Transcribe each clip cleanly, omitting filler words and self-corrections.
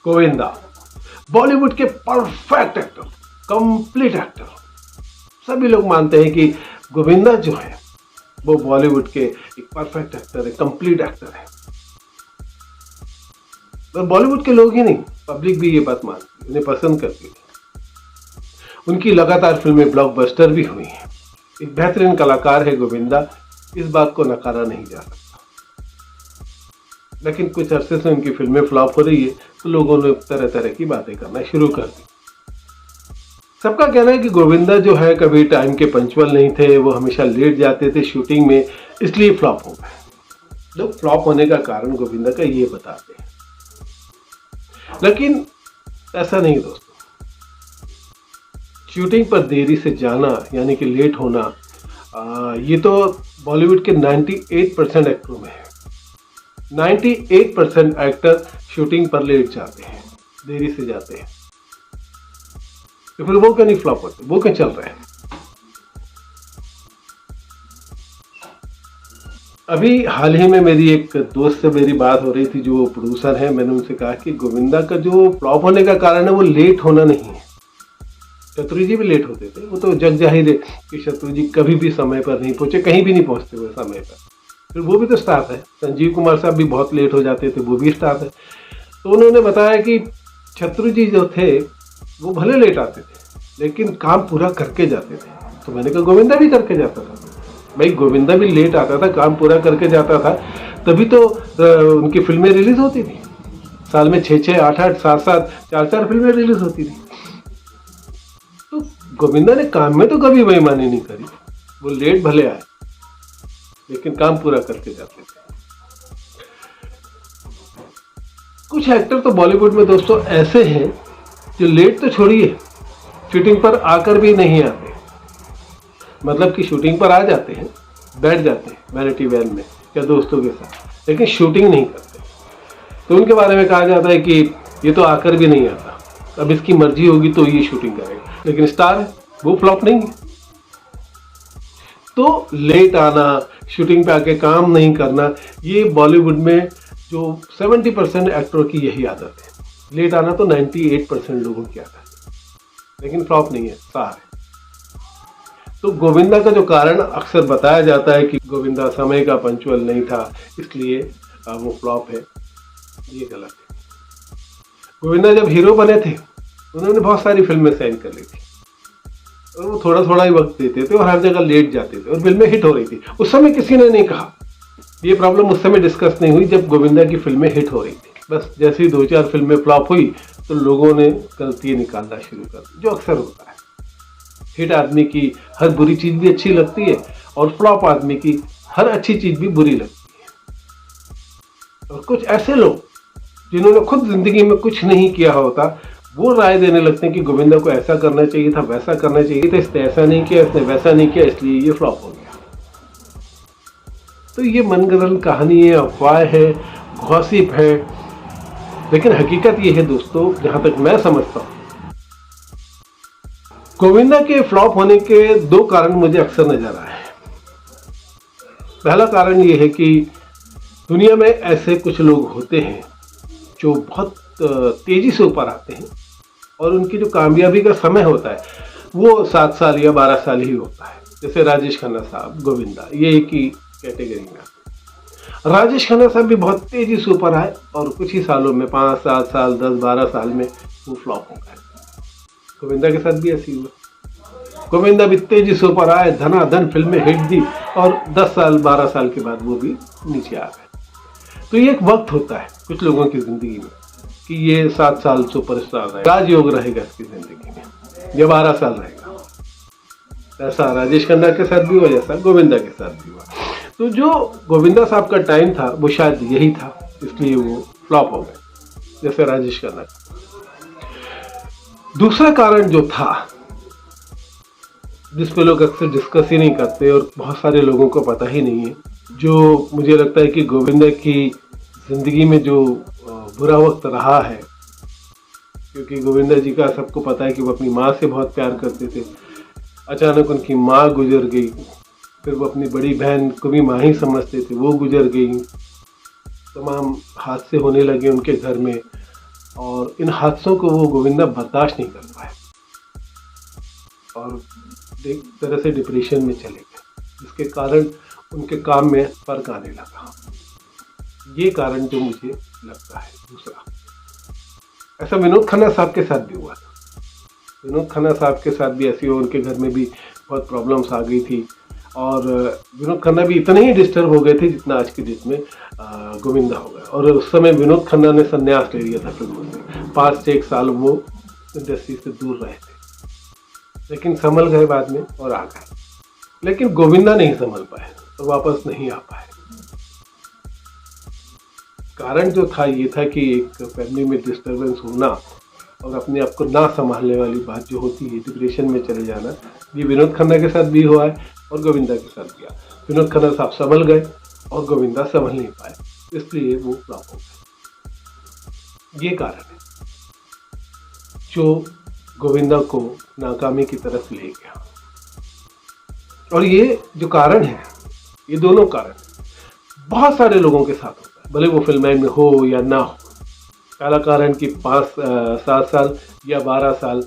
गोविंदा बॉलीवुड के perfect actor, complete actor. सभी लोग मानते हैं कि गोविंदा जो है वो बॉलीवुड के एक परफेक्ट एक्टर है, कंप्लीट एक्टर है। और बॉलीवुड के लोग ही नहीं, पब्लिक भी ये बात मानती है, उन्हें पसंद करती है। उनकी लगातार फिल्में ब्लॉकबस्टर भी हुई हैं। एक बेहतरीन कलाकार है गोविंदा, इस बात को नकारा नहीं जा सकता। लेकिन कुछ अरसे से उनकी फिल्में फ्लॉप हो रही है तो लोगों ने तरह तरह की बातें करना शुरू कर दी। सबका कहना है कि गोविंदा जो है कभी टाइम के पंचुअल नहीं थे, वो हमेशा लेट जाते थे शूटिंग में, इसलिए फ्लॉप हो गए। लोग फ्लॉप होने का कारण गोविंदा का ये बताते हैं, लेकिन ऐसा नहीं दोस्तों। शूटिंग पर देरी से जाना यानी कि लेट होना, ये तो बॉलीवुड के 98% एक्टरों में है। 98% एक्टर शूटिंग पर लेट जाते हैं, देरी से जाते हैं। तो फिर वो क्यों नहीं फ्लॉप होते, वो क्यों चल रहे हैं? अभी हाल ही में मेरी एक दोस्त से मेरी बात हो रही थी जो प्रोड्यूसर है। मैंने उनसे कहा कि गोविंदा का जो फ्लॉप होने का कारण है वो लेट होना नहीं है। शत्रु जी भी लेट होते थे, वो तो जग जाहिर है कि शत्रु जी कभी भी समय पर नहीं पहुंचे, कहीं भी नहीं पहुंचते हुए समय पर। फिर वो भी तो स्टार है। संजीव कुमार साहब भी बहुत लेट हो जाते थे, वो भी स्टार है। तो उन्होंने बताया कि शत्रु जी जो थे वो भले लेट आते थे लेकिन काम पूरा करके जाते थे। तो मैंने कहा गोविंदा भी करके जाता था। भाई गोविंदा भी लेट आता था, काम पूरा करके जाता था, तभी तो उनकी फिल्में रिलीज होती थी। साल में 6-6, 8-8, 7-7, 4-4 फिल्में रिलीज होती थी। तो गोविंदा ने काम में तो कभी बेईमानी नहीं करी। वो लेट भले आए लेकिन काम पूरा करके जाते थे। कुछ एक्टर तो बॉलीवुड में दोस्तों ऐसे हैं जो लेट तो छोड़िए, शूटिंग पर आकर भी नहीं आते। मतलब कि शूटिंग पर आ जाते हैं, बैठ जाते हैं वैनिटी वैन में या दोस्तों के साथ, लेकिन शूटिंग नहीं करते। तो उनके बारे में कहा जाता है कि ये तो आकर भी नहीं आता, अब इसकी मर्जी होगी तो ये शूटिंग करेगा। लेकिन स्टार है, वो फ्लॉप नहीं है। तो लेट आना, शूटिंग पे आके काम नहीं करना, ये बॉलीवुड में जो 70% एक्टरों की यही आदत है। लेट आना तो 98% लोगों की आदत है, लेकिन फ्लॉप नहीं है, स्टार है। तो गोविंदा का जो कारण अक्सर बताया जाता है कि गोविंदा समय का पंचुअल नहीं था इसलिए वो फ्लॉप है, ये गलत है। गोविंदा जब हीरो बने थे उन्होंने बहुत सारी फिल्में साइन कर ली थी और वो थोड़ा थोड़ा ही वक्त देते थे और हर जगह लेट जाते थे और फिल्में हिट हो रही थी। उस समय किसी ने नहीं कहा, ये प्रॉब्लम उस समय डिस्कस नहीं हुई जब गोविंदा की फिल्में हिट हो रही थी। बस जैसे ही 2-4 फिल्में फ्लॉप हुई तो लोगों ने गलती निकालना शुरू कर दी, जो अक्सर होता है। हिट आदमी की हर बुरी चीज भी अच्छी लगती है और फ्लॉप आदमी की हर अच्छी चीज भी बुरी लगती है। और कुछ ऐसे लोग जिन्होंने खुद जिंदगी में कुछ नहीं किया होता, वो राय देने लगते हैं कि गोविंदा को ऐसा करना चाहिए था, वैसा करना चाहिए था, इसने ऐसा नहीं किया, इसने वैसा नहीं किया, इसलिए ये फ्लॉप हो गया। तो ये मनगढ़ंत कहानी है, अफवाह है, गॉसिप है। लेकिन हकीकत ये है दोस्तों, जहां तक मैं समझता हूं, गोविंदा के फ्लॉप होने के 2 कारण मुझे अक्सर नजर आए हैं। पहला कारण ये है कि दुनिया में ऐसे कुछ लोग होते हैं जो बहुत तेजी से ऊपर आते हैं और उनकी जो कामयाबी का समय होता है वो 7 साल या 12 साल ही होता है। जैसे राजेश खन्ना साहब, गोविंदा, ये एक ही कैटेगरी में आते हैं। राजेश खन्ना साहब भी बहुत तेजी से ऊपर आए और कुछ ही सालों में 5-7 साल, 10-12 साल में वो फ्लॉप हो गए। गोविंदा के साथ भी ऐसी हुआ। गोविंदा भी तेजी से ऊपर आए, धनाधन फिल्में हिट दी और 10 साल 12 साल के बाद वो भी नीचे आ गए। तो ये एक वक्त होता है कुछ लोगों की जिंदगी में कि ये 7 साल सुपरस्टार रहेगा, राजयोग रहेगा इसकी जिंदगी में, या 12 साल रहेगा। ऐसा राजेश खन्ना के साथ भी हुआ, जैसा गोविंदा के साथ भी हुआ। तो जो गोविंदा साहब का टाइम था वो शायद यही था, इसलिए वो फ्लॉप हो गए, जैसे राजेश खन्ना। दूसरा कारण जो था, जिस पे लोग अक्सर डिस्कस ही नहीं करते और बहुत सारे लोगों को पता ही नहीं है, जो मुझे लगता है कि गोविंदा की जिंदगी में जो बुरा वक्त रहा है, क्योंकि गोविंदा जी का सबको पता है कि वो अपनी माँ से बहुत प्यार करते थे। अचानक उनकी माँ गुजर गई, फिर वो अपनी बड़ी बहन को भी माँ ही समझते थे, वो गुजर गई। तमाम हादसे होने लगे उनके घर में और इन हादसों को वो गोविंदा बर्दाश्त नहीं कर पाए और एक तरह से डिप्रेशन में चले गए, जिसके कारण उनके काम में फर्क आने लगा। ये कारण जो मुझे लगता है। दूसरा, ऐसा विनोद खन्ना साहब के साथ भी हुआ था। विनोद खन्ना साहब के साथ भी ऐसी, उनके घर में भी बहुत प्रॉब्लम्स आ गई थी और विनोद खन्ना भी इतने ही डिस्टर्ब हो गए थे जितना आज की डेट में गोविंदा हो गए। और उस समय विनोद खन्ना ने संन्यास ले लिया था फिल्मों से, 5 से 1 साल वो इंडस्ट्री से दूर रहे थे, लेकिन संभल गए बाद में और आ गए। लेकिन गोविंदा नहीं संभल पाए और वापस नहीं आ पाए। कारण जो था ये था कि एक फैमिली में डिस्टर्बेंस होना और अपने आप को ना संभालने वाली बात जो होती है, डिप्रेशन में चले जाना, ये विनोद खन्ना के साथ भी हुआ है और गोविंदा के साथ भी। विनोद खन्ना साहब संभल गए और गोविंदा संभल नहीं पाए, इसलिए वो फ्लॉप हो गए। ये कारण है जो गोविंदा को नाकामी की तरफ ले गया। और ये जो कारण है, ये दोनों कारण बहुत सारे लोगों के साथ होता है, भले वो फिल्म में हो या ना हो। पहला कारण कि 5-7 साल या 12 साल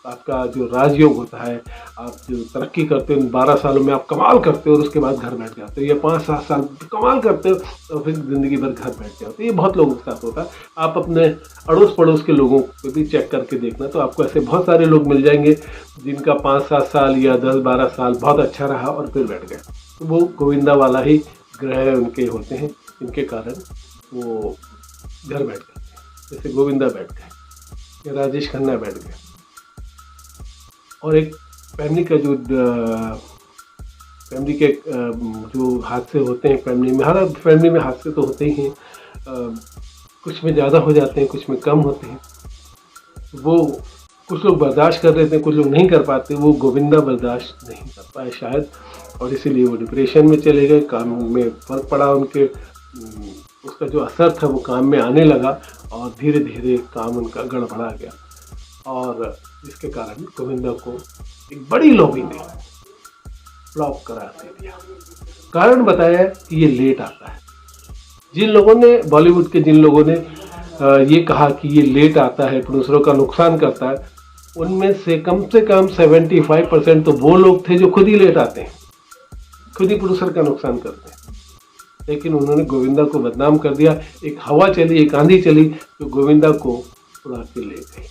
आपका जो राजयोग होता है, आप जो तरक्की करते हो 12 सालों में आप कमाल करते हो और उसके बाद घर बैठ जाते हो, या 5-7 साल कमाल करते हो और फिर ज़िंदगी भर घर बैठ जाते हो। ये बहुत लोगों के साथ होता है। आप अपने अड़ोस पड़ोस के लोगों को भी चेक करके देखना, तो आपको ऐसे बहुत सारे लोग मिल जाएंगे जिनका 5-7 साल या 10-12 साल बहुत अच्छा रहा और फिर बैठ गए। तो वो गोविंदा वाला ही ग्रह उनके होते हैं, इनके कारण वो घर बैठ गए। जैसे गोविंदा बैठ गए या राजेश खन्ना बैठ गए। और एक फैमिली का जो फैमिली के जो हादसे होते हैं फैमिली में, हर फैमिली में हादसे तो होते ही हैं, कुछ में ज़्यादा हो जाते हैं, कुछ में कम होते हैं। वो कुछ लोग बर्दाश्त कर लेते हैं, कुछ लोग नहीं कर पाते। वो गोविंदा बर्दाश्त नहीं कर पाए शायद, और इसीलिए वो डिप्रेशन में चले गए। काम में फ़र्क पड़ा उनके, उसका जो असर था वो काम में आने लगा और धीरे धीरे काम उनका गड़बड़ा गया, और जिसके कारण गोविंदा को एक बड़ी लॉबी ने फ्लॉप करार दे दिया। कारण बताया कि ये लेट आता है। जिन लोगों ने, बॉलीवुड के जिन लोगों ने ये कहा कि ये लेट आता है, प्रोड्यूसरों का नुकसान करता है, उनमें से कम 75% तो वो लोग थे जो खुद ही लेट आते हैं, खुद ही प्रोड्यूसर का नुकसान करते हैं। लेकिन उन्होंने गोविंदा को बदनाम कर दिया। एक हवा चली, एक आंधी चली जो गोविंदा को उड़ा के ले गई।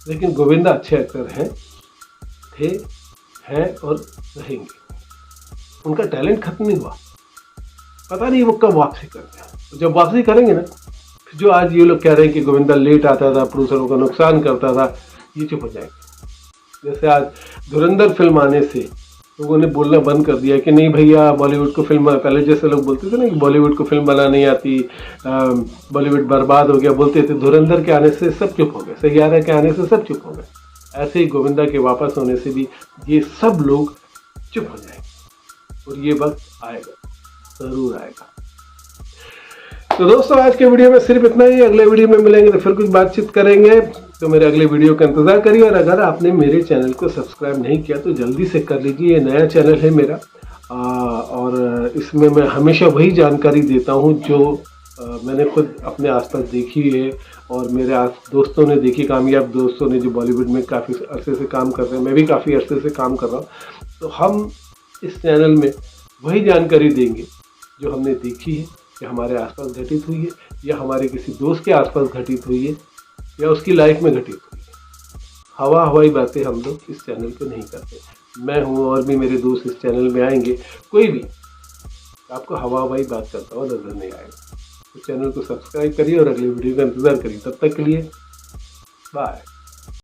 लेकिन गोविंदा अच्छे एक्टर हैं और रहेंगे। उनका टैलेंट खत्म नहीं हुआ, पता नहीं वो कब वापसी करते हैं। जब वापसी करेंगे ना, जो आज ये लोग कह रहे हैं कि गोविंदा लेट आता था, प्रोड्यूसरों का नुकसान करता था, ये चुप हो जाएंगे। जैसे आज धुरंधर फिल्म आने से लोगों ने बोलना बंद कर दिया कि नहीं भैया बॉलीवुड को फिल्म, पहले जैसे लोग बोलते थे ना कि बॉलीवुड को फिल्म बनाना नहीं आती, बॉलीवुड बर्बाद हो गया बोलते थे। धुरंधर के आने से सब चुप हो गए, सैयारा के आने से सब चुप हो गए। ऐसे ही गोविंदा के वापस होने से भी ये सब लोग चुप हो जाएंगे और ये वक्त आएगा, ज़रूर आएगा। तो दोस्तों आज के वीडियो में सिर्फ इतना ही। अगले वीडियो में मिलेंगे तो फिर कुछ बातचीत करेंगे, तो मेरे अगले वीडियो का इंतज़ार करिए। और अगर आपने मेरे चैनल को सब्सक्राइब नहीं किया तो जल्दी से कर लीजिए। ये नया चैनल है मेरा, और इसमें मैं हमेशा वही जानकारी देता हूँ जो मैंने खुद अपने आसपास देखी है और मेरे दोस्तों ने देखी, कामयाब दोस्तों ने जो बॉलीवुड में काफ़ी अरसे से काम कर रहे हैं, मैं भी काफ़ी अरसे से काम कर रहा हूँ। तो हम इस चैनल में वही जानकारी देंगे जो हमने देखी है, या हमारे आसपास घटित हुई है, या हमारे किसी दोस्त के आसपास घटित हुई है, या उसकी लाइफ में घटित हुई है। हवाई बातें हम लोग इस चैनल पे नहीं करते। मैं हूँ और भी मेरे दोस्त इस चैनल में आएंगे, कोई भी आपको हवाई बात करता हुआ नजर नहीं आएगा। तो चैनल को सब्सक्राइब करिए और अगले वीडियो का इंतज़ार करिए। तब तक के लिए बाय।